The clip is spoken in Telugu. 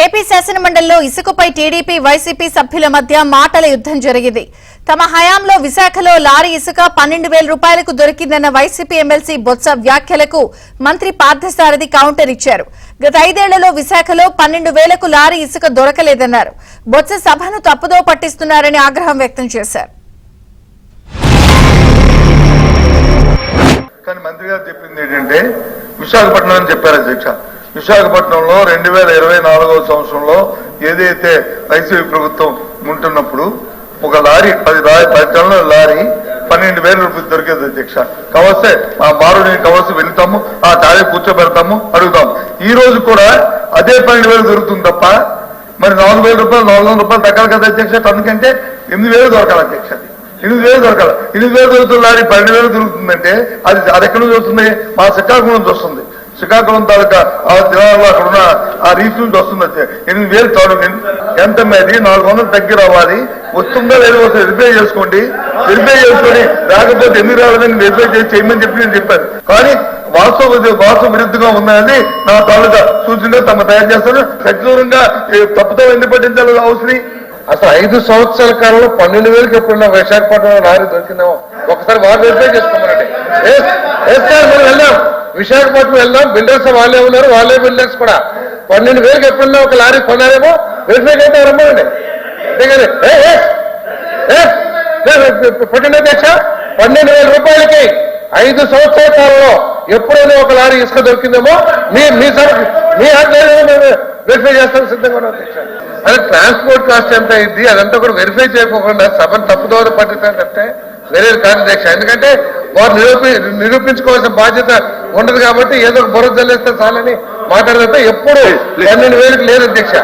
ఏపీ శాసనమండలిలో ఇసుకపై టీడీపీ వైసీపీ సభ్యుల మధ్య మాటల యుద్ధం జరిగింది. తమ హయాంలో విశాఖలో లారీ ఇసుక 12,000 రూపాయలకు దొరికిందన్న వైసీపీ ఎమ్మెల్సీ బొత్స వ్యాఖ్యలకు మంత్రి పార్థసారథి కౌంటర్ ఇచ్చారు. గత 5 ఏళ్లలో విశాఖలో 12,000కు లారీ ఇసుక దొరకలేదన్నారు. బొత్స సభను తప్పుదో పట్టిస్తున్నారని ఆగ్రహం వ్యక్తం చేశారు. కానీ మంత్రి గారు చెప్పింది ఏంటంటే విశాఖపట్నం అని చెప్పారు అధ్యక్ష. విశాఖపట్నంలో 2024 సంవత్సరంలో ఏదైతే వైసీపీ ప్రభుత్వం ఉంటున్నప్పుడు ఒక లారీ 10 టన్నుల లారీ 12,000 రూపాయలు దొరికేది అధ్యక్ష. కావస్తే ఆ బారుని కావస్తే వెళ్తాము, ఆ టాలీ కూర్చోబెడతాము, అడుగుతాము. ఈ రోజు కూడా అదే 12,000 దొరుకుతుంది తప్ప మరి 4,000 రూపాయలు 400 రూపాయలు తగ్గాలి కదా అధ్యక్ష. టన్ను కంటే 8,000 దొరకాలి అధ్యక్ష. 8,000 దొరకాలి. 8,000 దొరుకుతుంది లారీ 12,000 దొరుకుతుందంటే అది ఎక్కడి నుంచి వస్తుంది? మా శ్రీకాకుళం నుంచి వస్తుంది. శ్రీకాకుళం తాలూకా ఆ జిల్లాలో అక్కడ ఉన్న ఆ రీచ్ నుంచి వస్తుంది. 8,000 చాలు. ఎంత మీద 400 తగ్గి రావాలి. వస్తుందా లేదో వెరిఫై చేసుకోండి. వెరిఫై చేసుకొని రాకపోతే ఎందుకు రాలేదని వెరిఫై చేసి చేయమని చెప్పి నేను చెప్పాను. కానీ వాస్తవ విరుద్ధంగా ఉన్నది నా తాలూకా సూచనగా తమ తయారు చేస్తాను. ఖచ్చితంగా తప్పుతో ఎందుకు పట్టించాలి అవసరం? అసలు 5 సంవత్సరాల కాలంలో 12,000కి ఎప్పుడున్నా విశాఖపట్నంలో లారీ దొరికిందేమో ఒకసారి వాళ్ళు వెరిఫై చేసుకోమనండి. మనం వెళ్దాం, విశాఖపట్నం వెళ్దాం. బిల్డర్స్ వాళ్ళే ఉన్నారు, వాళ్ళే బిల్డర్స్ కూడా 12,000కి ఎప్పుడున్నా ఒక లారీ కొన్నారేమో వెరిఫై అయితే రమ్మనండి. అంతేగాని పెట్టండి అధ్యక్ష. 12,000 రూపాయలకి 5 సంవత్సరాల కాలంలో ఎప్పుడైనా ఒక లారీ ఇసుక దొరికిందేమో మీ వెరిఫై చేస్తాను సిద్ధంగా ఉన్నాం అధ్యక్ష. అదే ట్రాన్స్పోర్ట్ కాస్ట్ ఎంత అయింది అదంతా కూడా వెరిఫై చేయకుండా సభను తప్పుదోవ పట్టిందంటే వేరేది కాదు అధ్యక్ష. ఎందుకంటే వారు నిరూపించుకోవాల్సిన బాధ్యత ఉండదు కాబట్టి ఏదో ఒక బుర్ర జల్లేస్తే చాలని మాట్లాడితే ఎప్పుడు 12,000కి లేదు అధ్యక్ష.